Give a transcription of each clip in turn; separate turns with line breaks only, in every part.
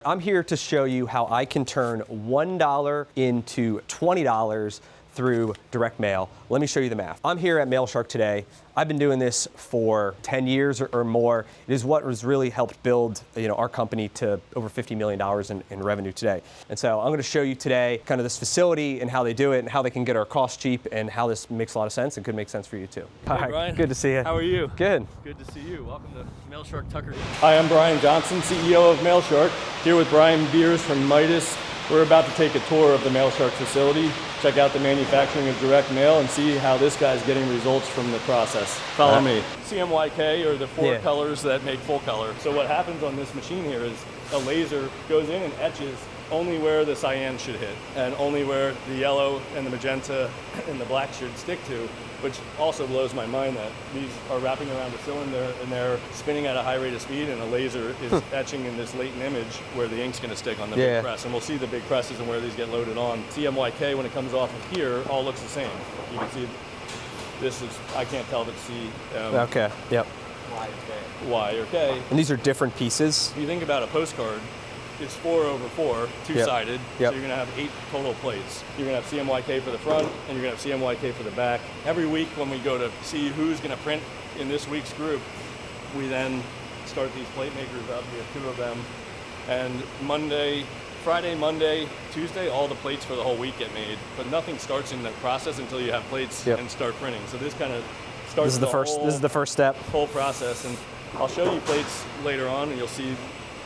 I'm here to show you how I can turn $1 into $20 through direct mail. Let me show you the math. I'm here at MailShark today. I've been doing this for 10 years or more. It is what has really helped build our company to over $50 million in revenue today. And so I'm going to show you today kind of this facility and how they do it and how they can get our costs cheap and how this makes a lot of sense and could make sense for you too.
Hey,
Hi,
Brian.
good to see you.
How are you?
Good.
Good to see you. Welcome to MailShark Tucker.
Hi, I'm Brian Johnson, CEO of MailShark, here with Brian Beers from Midas. We're about to take a tour of the MailShark facility, check out the manufacturing of direct mail, and see how this guy's getting results from the process. Follow me. CMYK are the four colors that make full color. So what happens on this machine here is a laser goes in and etches only where the cyan should hit, and only where the yellow and the magenta and the black should stick to, which also blows my mind that these are wrapping around a cylinder and they're spinning at a high rate of speed, and a laser is etching in this latent image where the ink's gonna stick on the big press. And we'll see the big presses and where these get loaded on. CMYK, when it comes off of here, all looks the same. You can see this is, I can't tell if it's C,
Okay, yep.
Y or K.
And these are different pieces?
If you think about a postcard, it's 4/4, two-sided,
Yep.
so you're gonna have 8 total plates. You're gonna have CMYK for the front, and you're gonna have CMYK for the back. Every week when we go to see who's gonna print in this week's group, we then start these plate makers up. We have 2 of them. And Friday, Monday, Tuesday, all the plates for the whole week get made, but nothing starts in the process until you have plates and start printing. So this kind of starts
This is the first step.
whole process, and I'll show you plates later on, and you'll see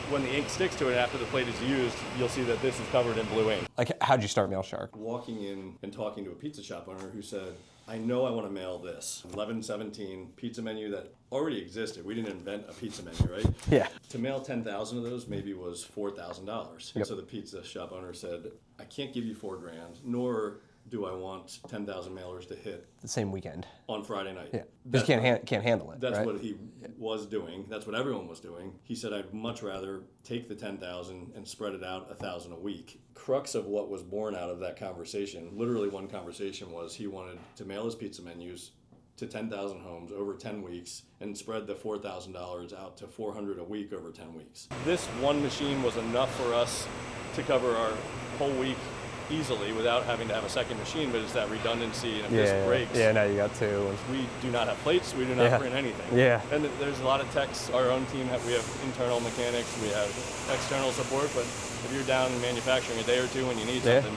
when the ink sticks to it after the plate is used, you'll see that this is covered in blue ink.
Like, how'd you start MailShark?
Walking in and talking to a pizza shop owner who said, I know I want to mail this 1117 pizza menu that already existed. We didn't invent a pizza menu, right?
Yeah.
To mail 10,000 of those maybe was $4,000. And so the pizza shop owner said, I can't give you $4,000, nor do I want 10,000 mailers to hit
The same weekend.
on Friday night.
Yeah. Because you can't handle it.
That's
right?
what he was doing. That's what everyone was doing. He said, I'd much rather take the 10,000 and spread it out 1,000 a week. Crux of what was born out of that conversation, literally one conversation, was he wanted to mail his pizza menus to 10,000 homes over 10 weeks and spread the $4,000 out to 400 a week over 10 weeks.
This one machine was enough for us to cover our whole week easily without having to have a second machine, but it's that redundancy, and if this breaks,
Yeah, now you got 2.
we do not have plates, we do not print anything.
Yeah.
And there's a lot of techs, our own team, we have internal mechanics, we have external support, but if you're down in manufacturing a day or two when you need something,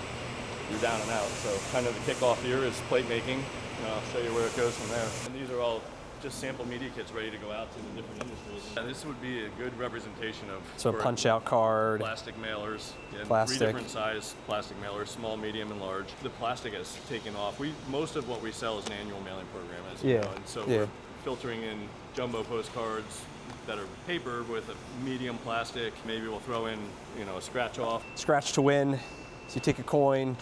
you're down and out. So kind of the kickoff here is plate making, and I'll show you where it goes from there. And these are all just sample media kits ready to go out to the different industries. And this would be a good representation of
So a punch-out card.
plastic mailers, and
Plastic.
3 different size plastic mailers, small, medium, and large. The plastic has taken off. Most of what we sell is an annual mailing program, as you know, and so we're filtering in jumbo postcards that are paper with a medium plastic. Maybe we'll throw in, a scratch off.
Scratch to win. So you take a coin.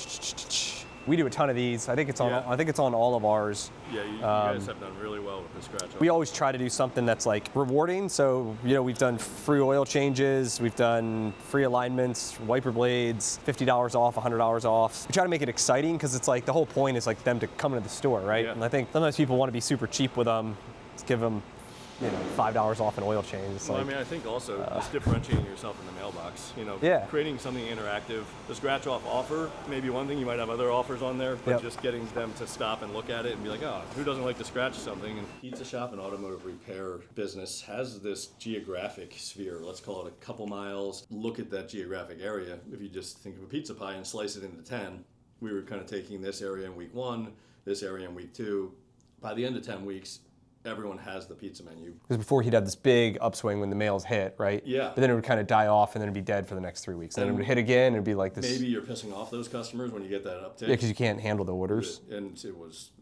We do a ton of these. I think it's on all of ours.
Yeah, you guys have done really well with the scratch off.
We always try to do something that's like rewarding. So, we've done free oil changes, we've done free alignments, wiper blades, $50 off, $100 off. We try to make it exciting because it's like the whole point is like them to come into the store, right?
Yeah.
And I think sometimes people want to be super cheap with them. Let's give them, $5 off an oil change. It's
Well,
like,
I mean, I think also just differentiating yourself in the mailbox, creating something interactive. The scratch off offer, maybe one thing, you might have other offers on there, but just getting them to stop and look at it and be like, oh, who doesn't like to scratch something? And
Pizza shop and automotive repair business has this geographic sphere. Let's call it a couple miles. Look at that geographic area. If you just think of a pizza pie and slice it into 10, we were kind of taking this area in week 1, this area in week 2. By the end of 10 weeks, everyone has the pizza menu.
because before he'd have this big upswing when the mails hit, right?
Yeah.
But then it would kind of die off and then it'd be dead for the next 3 weeks. And then it would hit again and it'd be like this.
Maybe you're pissing off those customers when you get that uptick.
Yeah, because you can't handle the orders.
And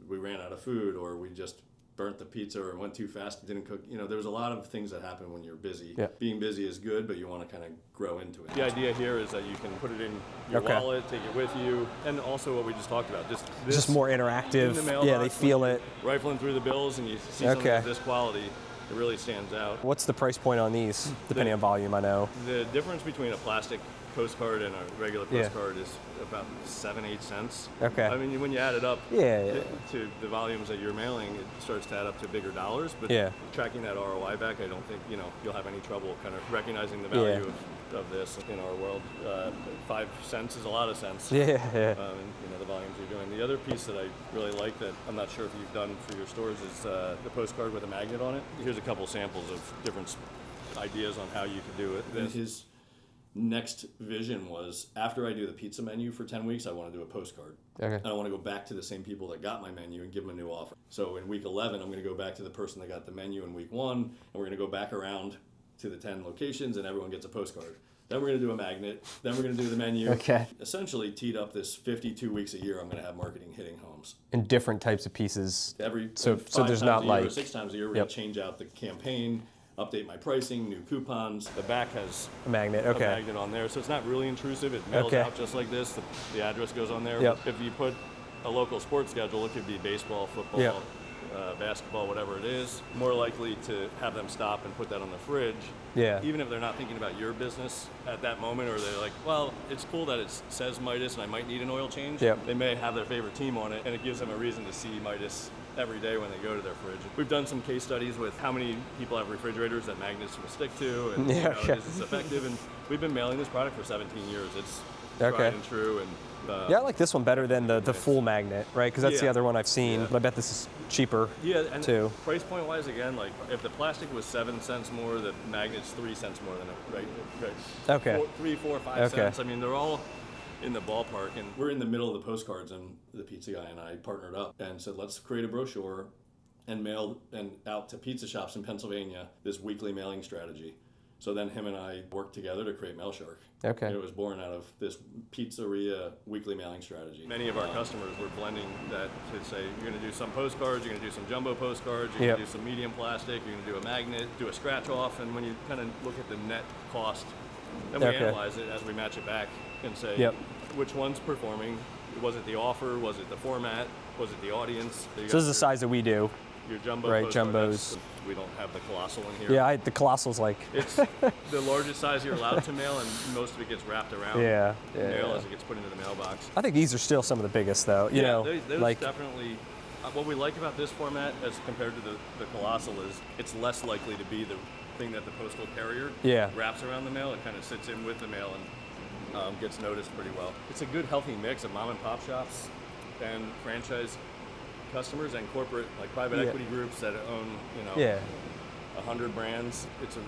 we ran out of food, or we just burnt the pizza, or went too fast and didn't cook. There was a lot of things that happen when you're busy.
Yeah.
Being busy is good, but you want to kind of grow into it.
the idea here is that you can put it in your wallet, take it with you, and also what we just talked about, just
It's just more interactive.
in the
Yeah,
mailbox,
they feel it.
rifling through the bills, and you see something of this quality, it really stands out.
What's the price point on these, depending on volume, I know?
The difference between a plastic postcard and a regular postcard is about 7-8 cents.
Okay.
I mean, when you add it up
Yeah.
to the volumes that you're mailing, it starts to add up to bigger dollars. But tracking that ROI back, I don't think you'll have any trouble kind of recognizing the value of
of this in our world. 5 cents is a lot of cents.
Yeah.
And the volumes you're doing. The other piece that I really like that I'm not sure if you've done for your stores is the postcard with a magnet on it. Here's a couple samples of different ideas on how you could do it. And his next vision was, after I do the pizza menu for 10 weeks, I want to do a postcard.
Okay.
And I want to go back to the same people that got my menu and give them a new offer. So in week 11, I'm going to go back to the person that got the menu in week 1, and we're going to go back around to the 10 locations, and everyone gets a postcard. Then we're going to do a magnet. Then we're going to do the menu.
Okay.
Essentially teed up this 52 weeks a year I'm going to have marketing hitting homes.
And different types of pieces.
So
there's not like
6 times a year we're going to change out the campaign, update my pricing, new coupons. The back has
a magnet. Okay.
a magnet on there, so it's not really intrusive. It mails out just like this. The address goes on there.
Yep.
If you put a local sports schedule, it could be baseball, football,
Yep.
Basketball, whatever it is, more likely to have them stop and put that on the fridge.
Yeah.
Even if they're not thinking about your business at that moment, or they're like, well, it's cool that it says Midas and I might need an oil change.
Yep.
They may have their favorite team on it, and it gives them a reason to see Midas every day when they go to their fridge. We've done some case studies with how many people have refrigerators that magnets will stick to, and
Yeah, okay.
is this effective? And we've been mailing this product for 17 years. It's
Okay.
tried and true. And
Yeah, I like this one better than the full magnet, right? Because that's the
Yeah.
other one I've seen.
Yeah.
But I bet this is cheaper.
yeah, and
too.
price point wise, again, like if the plastic was 7 cents more, the magnet's 3 cents more than it, right?
Okay.
3, 4, 5
Okay.
cents. I mean, they're all in the ballpark, and we're in the middle of the postcards, and the pizza guy and I partnered up and said, let's create a brochure and mail and out to pizza shops in Pennsylvania this weekly mailing strategy. So then him and I worked together to create MailShark.
Okay.
And it was born out of this pizzeria weekly mailing strategy. Many of our customers were blending that to say, you're going to do some postcards, you're going to do some jumbo postcards, you're
Yep.
going to do some medium plastic, you're going to do a magnet, do a scratch off, and when you kind of look at the net cost, then we
Okay.
analyze it as we match it back and say,
Yep.
which one's performing? Was it the offer? Was it the format? Was it the audience?
So this is the size that we do.
Your jumbo
Right,
postcard,
jumbos.
we don't have the colossal in here.
Yeah, the Colossal's like.
It's the largest size you're allowed to mail, and most of it gets wrapped around
Yeah,
the
yeah,
mail
yeah.
as it gets put into the mailbox.
I think these are still some of the biggest, though. You know,
there's
like
definitely what we like about this format as compared to the colossal is it's less likely to be the thing that the postal carrier
Yeah.
wraps around the mail. It kind of sits in with the mail and gets noticed pretty well. It's a good healthy mix of mom and pop shops and franchise customers and corporate, like private
Yeah.
equity groups that own,
yeah.
100 brands. It's a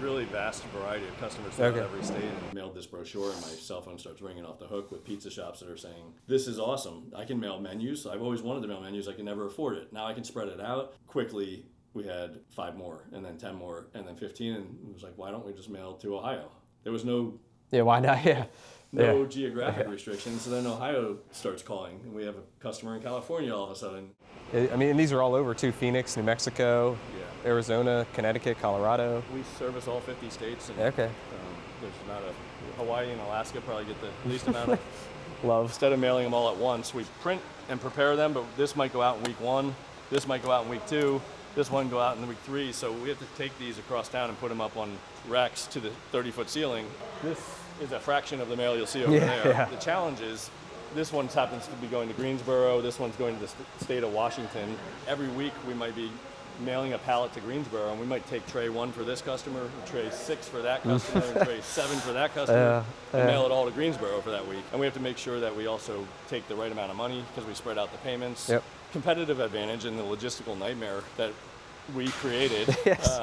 really vast variety of customers throughout
Okay.
every state. And mailed this brochure, and my cell phone starts ringing off the hook with pizza shops that are saying, this is awesome. I can mail menus. I've always wanted to mail menus. I can never afford it. Now I can spread it out. Quickly, we had 5 more, and then 10 more, and then 15. And it was like, why don't we just mail to Ohio? There was no
Yeah, why not? Yeah. Yeah.
geographic restrictions. So then Ohio starts calling, and we have a customer in California all of a sudden.
I mean, and these are all over too. Phoenix, New Mexico,
Yeah.
Arizona, Connecticut, Colorado.
We service all 50 states. And,
Okay.
there's not a Hawaii and Alaska probably get the least amount of.
Love.
Instead of mailing them all at once, we print and prepare them, but this might go out in week 1, this might go out in week 2, this one go out in week 3, so we have to take these across town and put them up on racks to the 30-foot ceiling. This is a fraction of the mail you'll see over
Yeah,
there.
yeah.
The challenge is this one happens to be going to Greensboro, this one's going to the state of Washington. Every week we might be mailing a pallet to Greensboro, and we might take tray 1 for this customer, tray 6 for that customer, and tray 7 for that customer, and mail it all to Greensboro for that week. And we have to make sure that we also take the right amount of money because we spread out the payments.
Yep.
Competitive advantage in the logistical nightmare that we created
Yes.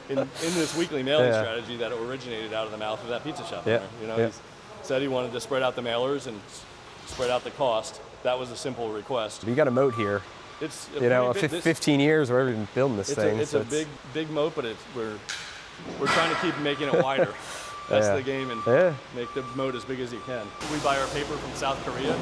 in this weekly mailing
Yeah.
strategy that originated out of the mouth of that pizza shop
Yeah.
owner. You know,
Yeah.
he said he wanted to spread out the mailers and spread out the cost. That was a simple request.
You got a moat here.
It's
You know,
pretty big-
15 years where we've been building this thing.
it's
so
a big moat, but we're trying to keep making it wider. That's
Yeah.
the game, and
Yeah.
make the moat as big as you can. We buy our paper from South Korea.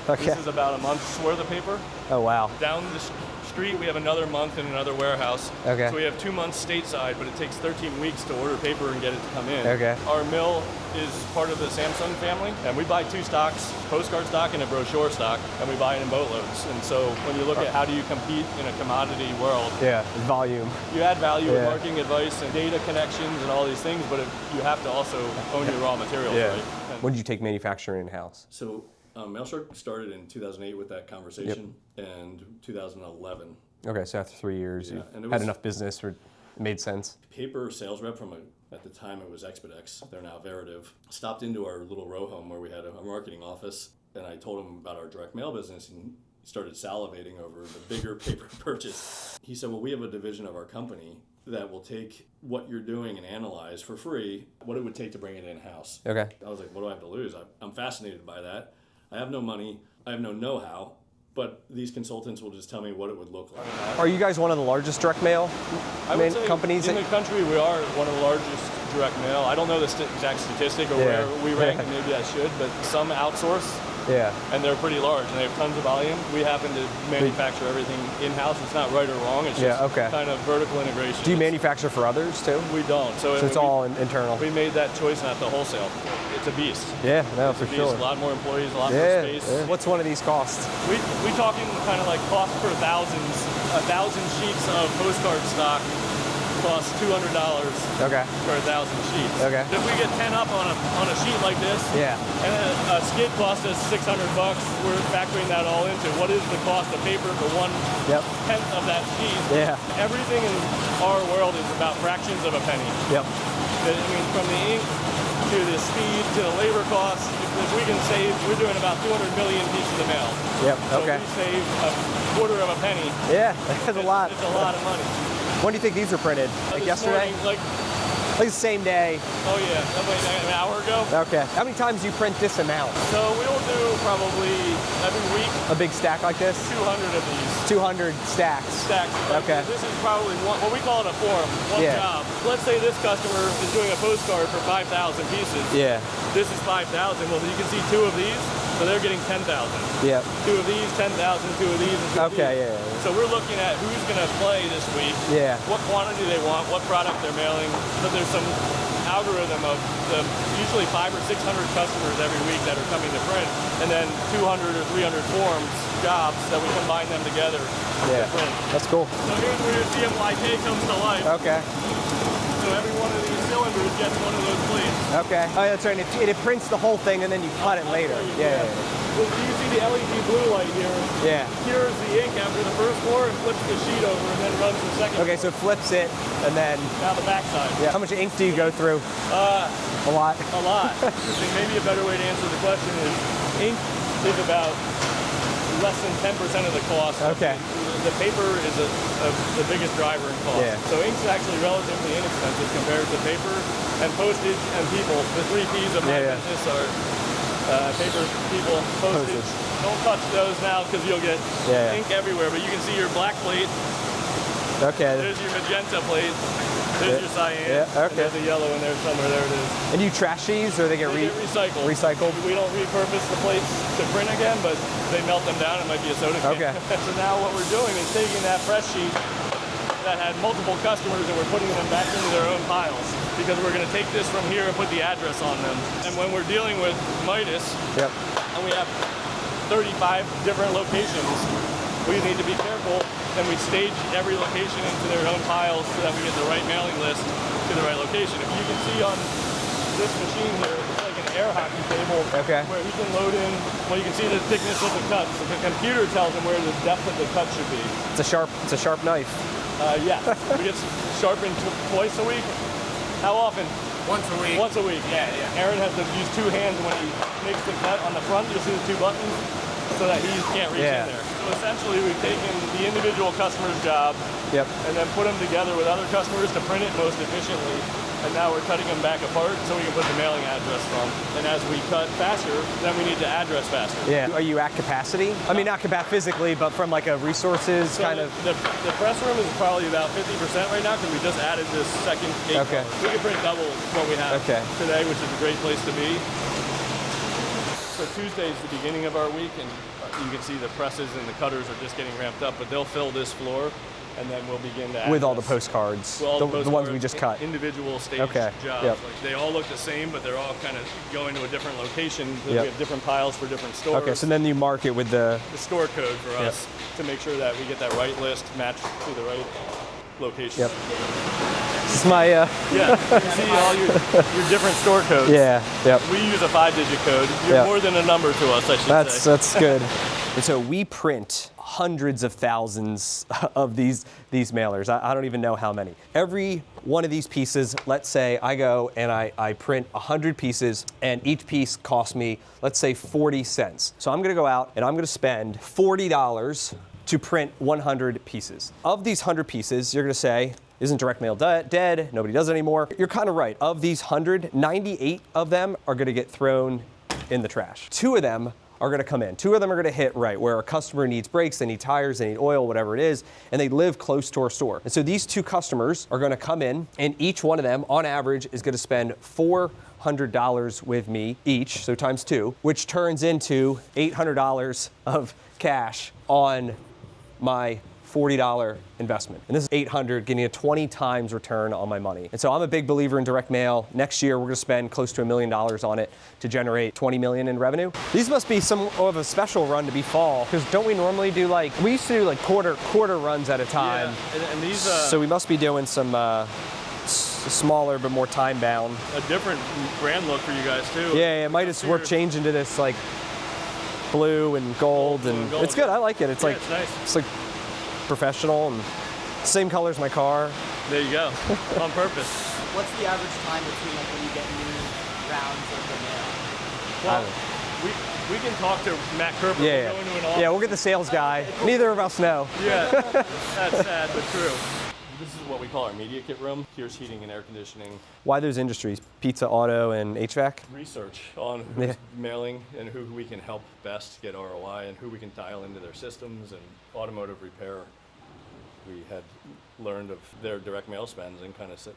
Okay.
This is about a month's worth of paper.
Oh, wow.
Down the street, we have another month in another warehouse.
Okay.
So we have 2 months stateside, but it takes 13 weeks to order paper and get it to come in.
Okay.
Our mill is part of the Samsung family, and we buy 2 stocks, postcard stock and a brochure stock, and we buy it in boatloads. And so when you look at how do you compete in a commodity world,
Yeah, volume.
you add value with
Yeah.
marketing advice and data connections and all these things, but you have to also own your raw materials,
Yeah.
right? And
When did you take manufacturing in-house?
so MailShark started in 2008 with that conversation, and 2011.
Okay, so after 3 years,
Yeah,
you
and it
had
was-
enough business where it made sense.
Paper sales rep from At the time it was Expedex, they're now Veritiv. Stopped into our little row home where we had a marketing office, and I told him about our direct mail business, and he started salivating over the bigger paper purchase. He said, well, we have a division of our company that will take what you're doing and analyze for free what it would take to bring it in-house.
Okay.
I was like, what do I have to lose? I'm fascinated by that. I have no money. I have no know-how. But these consultants will just tell me what it would look like.
Are you guys one of the largest direct mail
I would say
companies?
in the country, we are one of the largest direct mail. I don't know the exact statistic or
Yeah.
where we rank. Maybe I should, but some outsource,
Yeah.
and they're pretty large, and they have tons of volume. We happen to manufacture everything in-house. It's not right or wrong. It's just kind of vertical integration.
Do you manufacture for others too?
We don't. So
it's all internal.
We made that choice not to wholesale. It's a beast.
Yeah, no,
It's
for
a beast.
sure.
A lot more employees, a lot more
Yeah,
space.
yeah. What's one of these costs?
We talking kind of like cost per thousands. 1,000 sheets of postcard stock costs $200
Okay.
for 1,000 sheets.
Okay.
If we get 10 up on a sheet like this,
Yeah.
and a skid costs us $600, we're factoring that all into what is the cost of paper for 1/10 of that sheet.
Yeah.
Everything in our world is about fractions of a penny.
Yep.
I mean, from the ink to the speed to the labor costs, if we can save, we're doing about 200 million pieces of mail.
Yep.
So
Okay.
if we save a quarter of a penny,
Yeah, that's a lot.
it's a lot of money.
When do you think these were printed? Like
This
yesterday?
morning,
Like the same day?
oh yeah, an hour ago.
Okay. How many times do you print this amount?
So we'll do probably every week
A big stack like this?
200 of these
200 stacks.
stacks.
Okay.
This is probably what we call it a form, one
Yeah.
job. Let's say this customer is doing a postcard for 5,000 pieces.
Yeah.
This is 5,000. Well, you can see 2 of these, so they're getting 10,000.
Yep.
2 of these, 10,000, 2 of these, and 2 of
Okay,
these.
yeah.
So we're looking at who's going to play this week,
Yeah.
what quantity they want, what product they're mailing. But there's some algorithm of the usually 500 or 600 customers every week that are coming to print, and then 200 or 300 forms, jobs that we combine them together
Yeah.
to print.
That's cool.
So here's where your CMYK comes to life.
Okay.
So every one of these cylinders gets one of those plates.
Okay. Oh, that's right. And it prints the whole thing and then you cut it later. Yeah.
Well, you see the LED blue light here.
Yeah.
Here's the ink after the first pour and flips the sheet over and then runs the second.
Okay, so it flips it and then.
Now the backside.
Yeah. How much ink do you go through? A lot.
A lot. I think maybe a better way to answer the question is ink is about less than 10% of the cost.
Okay.
The paper is the biggest driver in cost.
Yeah.
So ink's actually relatively inexpensive compared to paper and postage and people. The 3 P's of my business are paper, people, postage. Don't touch those now because you'll get ink everywhere, but you can see your black plate.
Okay.
There's your magenta plate. There's your cyan.
Yeah, okay.
And there's a yellow in there somewhere. There it is.
And you trash these or they get
They get recycled.
recycled?
We don't repurpose the plates to print again, but they melt them down. It might be a soda can.
Okay.
So now what we're doing is taking that fresh sheet that had multiple customers and we're putting them back into their own piles because we're going to take this from here and put the address on them. And when we're dealing with Midas, and we have 35 different locations, we need to be careful and we stage every location into their own piles so that we get the right mailing list to the right location. If you can see on this machine here, it's like an air hockey table where he can load in, well, you can see the thickness of the cuts. The computer tells him where the depth of the cut should be.
It's a sharp knife.
Yeah, we get sharpened twice a week. How often?
Once a week.
Once a week. Yeah. Aaron has to use 2 hands when he makes the cut on the front. You'll see the 2 buttons so that he can't reach in there. So essentially, we've taken the individual customer's job and then put them together with other customers to print it most efficiently. And now we're cutting them back apart so we can put the mailing address from. And as we cut faster, then we need to address faster.
Yeah. Are you at capacity? I mean, not physically, but from like a resources
So
kind of.
The press room is probably about 50% right now because we just added this second gate.
Okay.
We can print double what we have today, which is a great place to be. So Tuesday is the beginning of our week, and you can see the presses and the cutters are just getting ramped up, but they'll fill this floor, and then we'll begin to
With all the
address-
postcards,
Well,
the ones we just cut.
Individual stage
Okay.
jobs.
Yep.
Like, they all look the same, but they're all kind of going to a different location. We have different piles for different stores.
Okay, so then you mark it with the
store code for us to make sure that we get that right list matched to the right location.
This is my.
Yeah, you can see all your different store codes. We use a 5-digit code. You're more than a number to us, I should say.
That's good. And so we print hundreds of thousands of these mailers. I don't even know how many. Every one of these pieces, let's say I go and I print 100 pieces, and each piece costs me, let's say 40 cents. So I'm gonna go out and I'm gonna spend $40 to print 100 pieces. Of these 100 pieces, you're gonna say, isn't direct mail dead? Nobody does it anymore. You're kind of right. Of these 100, 98 of them are gonna get thrown in the trash. 2 of them are gonna come in. 2 of them are gonna hit right, where a customer needs brakes, they need tires, they need oil, whatever it is, and they live close to our store. And so these 2 customers are gonna come in, and each one of them, on average, is gonna spend $400 with me each, so times 2, which turns into $800 of cash on my $40 investment. And this is $800, getting a 20 times return on my money. And so I'm a big believer in direct mail. Next year, we're gonna spend close to $1 million on it to generate 20 million in revenue. These must be some of a special run to be fall, because don't we normally do we used to do quarter runs at a time.
Yeah, and these,
so we must be doing some smaller but more time bound.
a different brand look for you guys too.
Yeah, it might as we're changing to this blue and gold, and
gold,
it's good. I like it. It's
it's nice.
It's professional and same color as my car.
There you go, on purpose.
What's the average time between when you get new rounds of the mail?
Well, we can talk to Matt Kerber.
Yeah,
We'll go into an office.
yeah, we'll get the sales guy. Neither of us know.
Yeah, that's sad but true. This is what we call our media kit room. Here's heating and air conditioning.
Why those industries? Pizza, auto, and HVAC?
Research on who's mailing and who we can help best get ROI and who we can dial into their systems, and automotive repair. We had learned of their direct mail spends and kind of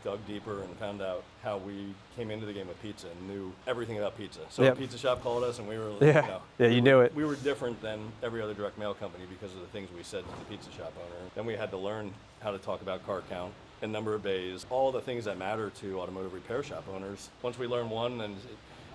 dug deeper and found out how we came into the game with pizza and knew everything about pizza. So
Yep.
a pizza shop called us and we were,
You knew it.
We were different than every other direct mail company because of the things we said to the pizza shop owner. Then we had to learn how to talk about car count and number of bays, all the things that matter to automotive repair shop owners. Once we learn one, and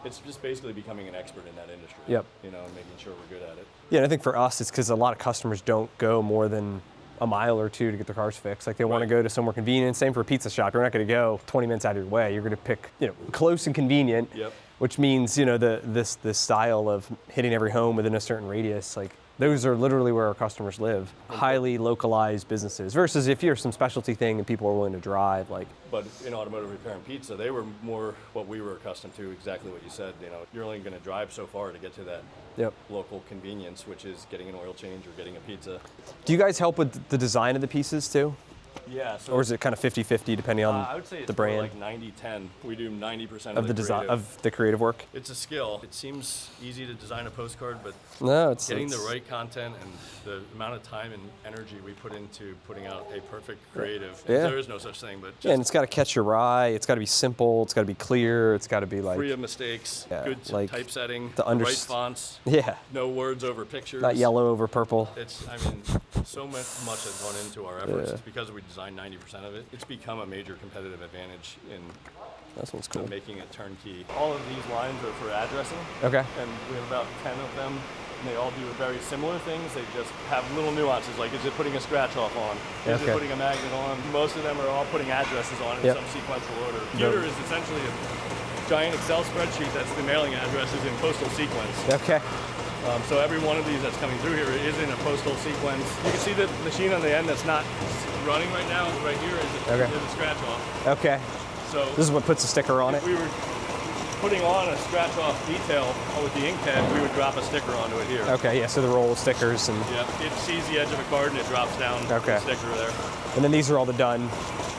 it's just basically becoming an expert in that industry.
Yep.
And making sure we're good at it.
Yeah, and I think for us, it's because a lot of customers don't go more than a mile or 2 to get their cars fixed. They want to go to somewhere convenient. Same for a pizza shop. You're not going to go 20 minutes out of your way. You're going to pick, close and convenient.
Yep.
Which means, this style of hitting every home within a certain radius, those are literally where our customers live. Highly localized businesses versus if you're some specialty thing and people are willing to drive,
But in automotive repair and pizza, they were more what we were accustomed to, exactly what you said. You're only going to drive so far to get to that local convenience, which is getting an oil change or getting a pizza.
Do you guys help with the design of the pieces too?
Yeah. So
Or is it kind of 50-50 depending on
I would say it's
the brand?
more like 90-10. We do 90%
of the design
creative.
of the creative work?
It's a skill. It seems easy to design a postcard, but
No, it's
getting the right content and the amount of time and energy we put into putting out a perfect creative.
Yeah.
There is no such thing, but just
Yeah, and it's got to catch your eye. It's got to be simple. It's got to be clear. It's got to be
free of mistakes,
Yeah,
good
like
typesetting,
the
the right fonts,
yeah,
no words over pictures.
not yellow over purple.
So much has gone into our efforts. It's because we designed 90% of it. It's become a major competitive advantage in
That one's cool.
making it turnkey. All of these lines are for addressing.
Okay.
And we have about 10 of them. And they all do very similar things. They just have little nuances, like is it putting a scratch off on? Is it
Okay.
putting a magnet on? Most of them are all putting addresses on in
Yep.
some sequential order. Computer is essentially a giant Excel spreadsheet that's the mailing addresses in postal sequence.
Okay.
So every one of these that's coming through here is in a postal sequence. You can see the machine on the end that's not running right now. Right here is a scratch off.
Okay.
So
This is what puts a sticker on it.
if we were putting on a scratch off detail with the ink pen, we would drop a sticker onto it here.
Okay, yeah, so the roll of stickers and
Yeah, it sees the edge of a card and it drops down
Okay.
the sticker there.
then these are all the done,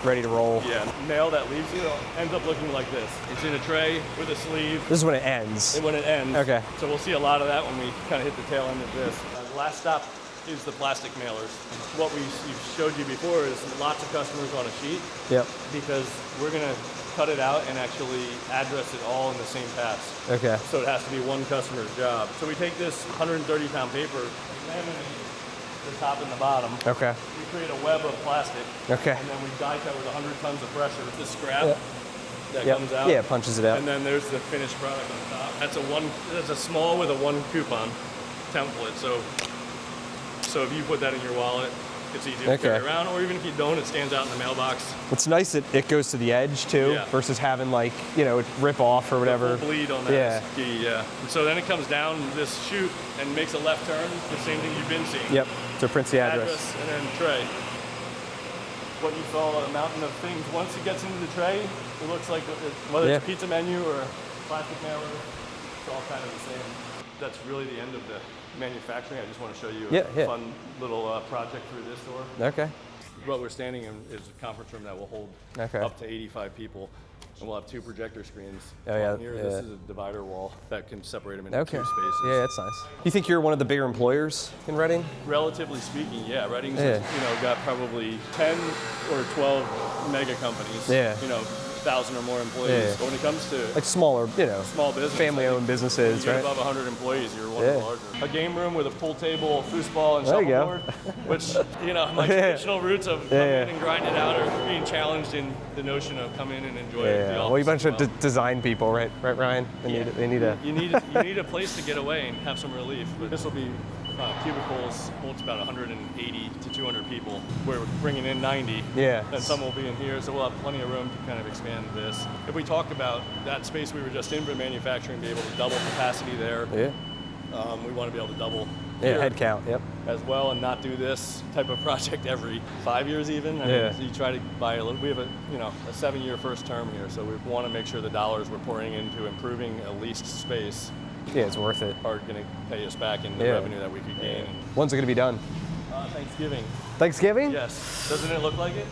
ready to roll.
Yeah, mail that leaves you ends up looking like this. It's in a tray with a sleeve.
This is when it ends.
And when it ends,
Okay.
so we'll see a lot of that when we kind of hit the tail end of this. The last stop is the plastic mailers. What we showed you before is lots of customers on a sheet
Yep. because
we're going to cut it out and actually address it all in the same pass.
Okay.
So it has to be one customer's job. So we take this 130-pound paper, laminate the top and the bottom.
Okay.
We create a web of plastic.
Okay.
And then we die cut with 100 tons of pressure. The scrap
Yep.
that
Yep.
comes out.
Yeah, it punches it out.
And then there's the finished product on top. That's a small with a one coupon template. So if you put that in your wallet,
It's easy to carry around, or even if you don't, it stands out in the mailbox.
It's nice that it goes to the edge too,
Yeah.
versus having like, you know, it rip off or whatever.
Full bleed on that
Yeah.
ski, yeah. And so then it comes down this chute and makes a left turn, the same thing you've been seeing.
Yep. So prints the address.
And then tray. What you saw, a mountain of things. Once it gets into the tray, it looks like whether it's a pizza menu or a plastic mailer, it's all kind of the same. That's really the end of the manufacturing. I just want to show you a fun little project through this door.
Okay.
What we're standing in is a conference room that will hold up to 85 people. And we'll have 2 projector screens.
Oh, yeah.
On here, this is a divider wall that can separate them into 2 spaces.
Yeah, that's nice. You think you're one of the bigger employers in Reading?
Relatively speaking, yeah. Reading's got probably 10 or 12 mega companies.
Yeah.
1,000 or more employees.
Yeah.
But when it comes to
Like smaller,
small business,
family-owned businesses,
when you
right?
get above 100 employees, you're one of the larger. A game room with a pool table, foosball, and
There you go.
shuffleboard, which my traditional roots of come in and grind it out are being challenged in the notion of come in and enjoy the office.
Well, you bunch of design people, right, Ryan? They need a.
You need a place to get away and have some relief. But this will be cubicles, holds about 180 to 200 people. We're bringing in 90.
Yeah.
And some will be in here, so we'll have plenty of room to kind of expand this. If we talk about that space we were just in for manufacturing, be able to double capacity there.
Yeah.
We want to be able to double
head count. Yep.
as well, and not do this type of project every 5 years even. I mean, you try to buy a little. We have a 7-year first term here, so we want to make sure the dollars we're pouring into improving a leased space
Yeah, it's worth it.
are going to pay us back in the revenue that we could gain.
When's it gonna be done?
Thanksgiving.
Thanksgiving?
Yes. Doesn't it look like it?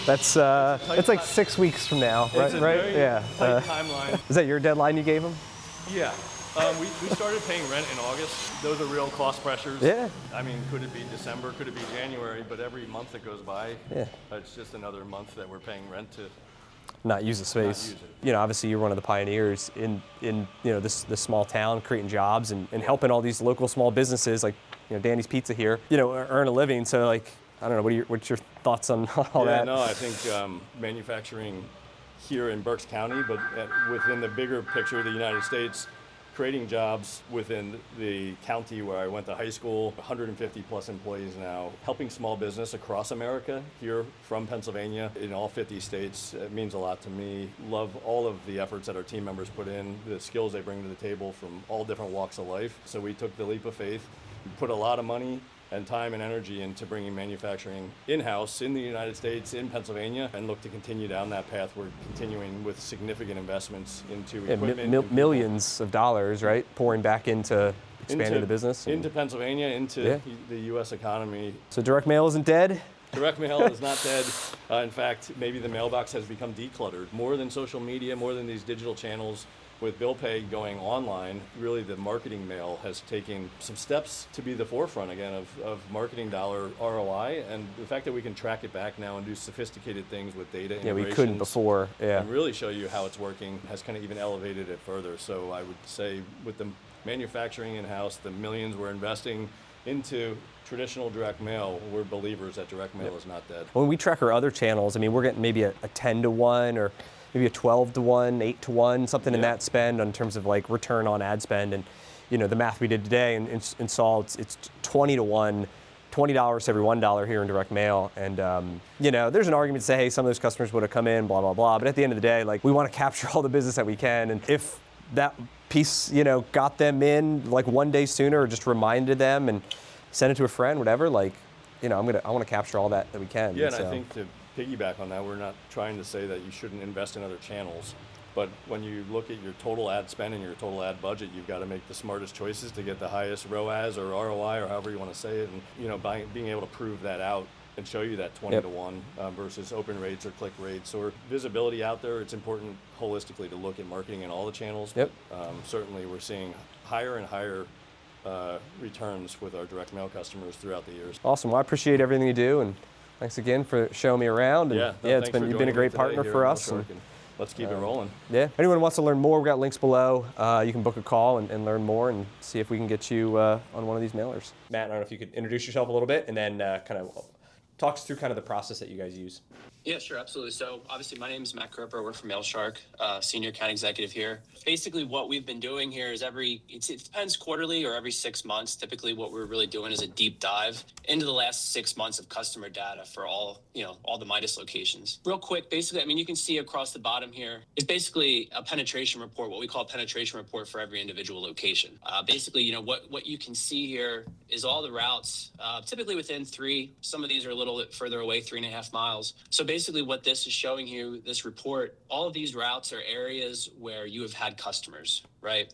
That's it's like 6 weeks from now, right?
It's a very tight timeline.
Is that your deadline you gave him?
Yeah. We started paying rent in August. Those are real cost pressures.
Yeah.
I mean, could it be December? Could it be January? But every month that goes by, it's just another month that we're paying rent to.
Not use the space.
Not use it.
Obviously you're one of the pioneers in this small town, creating jobs and helping all these local small businesses like Danny's Pizza here, earn a living. So like, I don't know, what's your thoughts on all that?
No, I think manufacturing here in Berks County, but within the bigger picture of the United States, creating jobs within the county where I went to high school, 150 plus employees now, helping small business across America here from Pennsylvania in all 50 states. It means a lot to me. Love all of the efforts that our team members put in, the skills they bring to the table from all different walks of life. So we took the leap of faith, put a lot of money and time and energy into bringing manufacturing in-house in the United States, in Pennsylvania, and look to continue down that path. We're continuing with significant investments into equipment.
Millions of dollars, right? Pouring back into expanding the business.
Into Pennsylvania, into the U.S. economy.
So direct mail isn't dead?
Direct mail is not dead. In fact, maybe the mailbox has become decluttered. More than social media, more than these digital channels. With bill pay going online, really the marketing mail has taken some steps to be the forefront again of marketing dollar ROI, and the fact that we can track it back now and do sophisticated things with data integrations.
Yeah, we couldn't before. Yeah.
And really show you how it's working has kind of even elevated it further. So I would say with the manufacturing in-house, the millions we're investing into traditional direct mail, we're believers that direct mail is not dead.
When we track our other channels, I mean, we're getting maybe a 10 to 1 or maybe a 12 to 1, 8 to 1, something in that spend in terms of like return on ad spend. And the math we did today and saw it's 20 to 1, $20 to every $1 here in direct mail. And there's an argument to say, hey, some of those customers would have come in, blah, blah, blah. But at the end of the day, like we want to capture all the business that we can. And if that piece, got them in like one day sooner or just reminded them and sent it to a friend, whatever, like, I want to capture all that we can.
Yeah, and I think to piggyback on that, we're not trying to say that you shouldn't invest in other channels, but when you look at your total ad spend and your total ad budget, you've got to make the smartest choices to get the highest ROAS or ROI or however you want to say it, and by being able to prove that out and show you that 20 to 1 versus open rates or click rates or visibility out there. It's important holistically to look at marketing in all the channels.
Yep.
Certainly we're seeing higher and higher returns with our direct mail customers throughout the years.
Awesome. Well, I appreciate everything you do, and thanks again for showing me around. And you've been a great partner for us. And
let's keep it rolling.
Yeah. Anyone who wants to learn more, we've got links below. You can book a call and learn more and see if we can get you on one of these mailers. Matt, I don't know if you could introduce yourself a little bit and then kind of talk us through kind of the process that you guys use.
Yeah, sure, absolutely. So obviously my name is Matt Kerper. I work for MailShark, senior account executive here. Basically what we've been doing here is it depends quarterly or every 6 months. Typically what we're really doing is a deep dive into the last 6 months of customer data for all the Midas locations. Real quick, basically, I mean, you can see across the bottom here is basically a penetration report, what we call a penetration report for every individual location. Basically, what you can see here is all the routes, typically within 3, some of these are a little bit further away, 3.5 miles. So basically what this is showing you, this report, all of these routes are areas where you have had customers, right?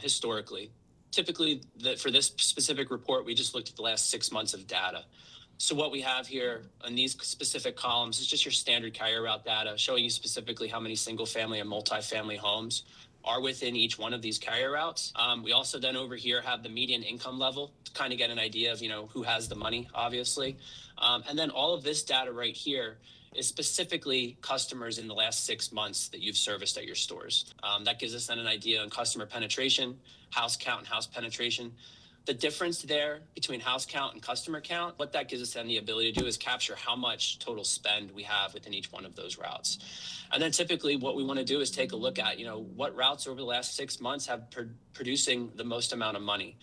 Historically. Typically, for this specific report, we just looked at the last 6 months of data. So what we have here on these specific columns is just your standard carrier route data, showing you specifically how many single family and multifamily homes are within each one of these carrier routes. We also then over here have the median income level to kind of get an idea of, who has the money, obviously. And then all of this data right here is specifically customers in the last 6 months that you've serviced at your stores. That gives us then an idea on customer penetration, house count and house penetration. The difference there between house count and customer count, what that gives us then the ability to do is capture how much total spend we have within each one of those routes. And then typically what we want to do is take a look at, what routes over the last 6 months have producing the most amount of money.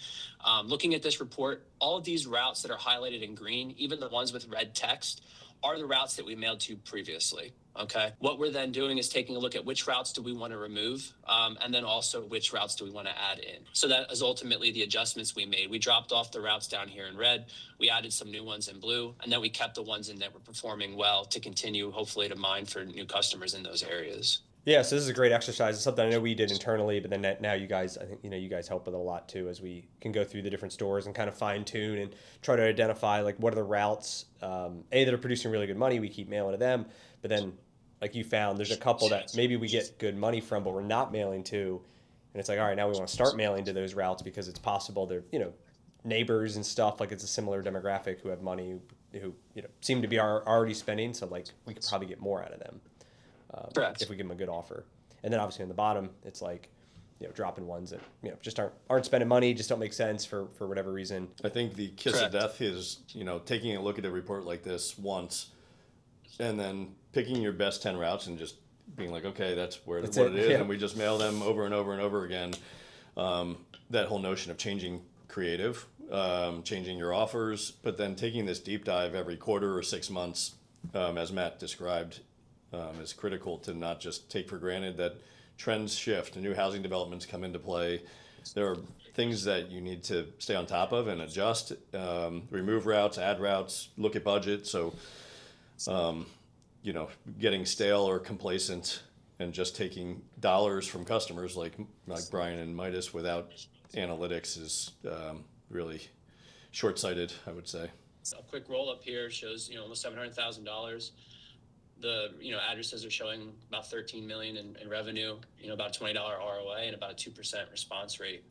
Looking at this report, all of these routes that are highlighted in green, even the ones with red text, are the routes that we mailed to previously. Okay. What we're then doing is taking a look at which routes do we want to remove, and then also which routes do we want to add in. So that is ultimately the adjustments we made. We dropped off the routes down here in red. We added some new ones in blue, and then we kept the ones in that were performing well to continue, hopefully, to mine for new customers in those areas.
Yeah, so this is a great exercise. It's something I know we did internally, but then now you guys, I think, you guys help with it a lot too, as we can go through the different stores and kind of fine tune and try to identify like what are the routes, that are producing really good money. We keep mailing to them, but then like you found, there's a couple that maybe we get good money from, but we're not mailing to, and it's like, all right, now we want to start mailing to those routes because it's possible they're, neighbors and stuff, like it's a similar demographic who have money, who seem to be already spending, so like we could probably get more out of them.
Correct.
If we give them a good offer. And then obviously on the bottom, it's like, dropping ones that, just aren't spending money, just don't make sense for whatever reason.
I think the kiss of death is, taking a look at a report like this once and then picking your best 10 routes and just being like, okay, that's what it is.
Yeah.
And we just mail them over and over and over again. That whole notion of changing creative, changing your offers, but then taking this deep dive every quarter or 6 months, as Matt described, is critical to not just take for granted that trends shift and new housing developments come into play. There are things that you need to stay on top of and adjust, remove routes, add routes, look at budget. So, getting stale or complacent and just taking dollars from customers like Brian and Midas without analytics is really short-sighted, I would say.
A quick roll up here shows, almost $700,000. The addresses are showing about 13 million in revenue, about $20 ROA and about a 2% response rate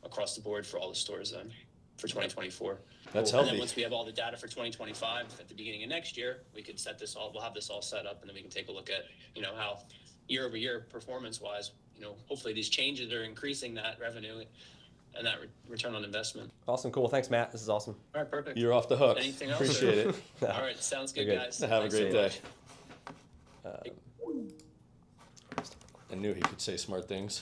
across the board for all the stores then for 2024.
That's
And
healthy.
then once we have all the data for 2025 at the beginning of next year, we could we'll have this all set up, and then we can take a look at how year over year performance wise, hopefully these changes are increasing that revenue and that return on investment.
Awesome, cool. Thanks, Matt. This is awesome.
All right, perfect.
You're off the hook.
Anything else?
Appreciate it.
All right, sounds good,
Good.
guys.
Have
Thanks
a
so
great
much.
day. I knew he could say smart things. I knew he could say smart things.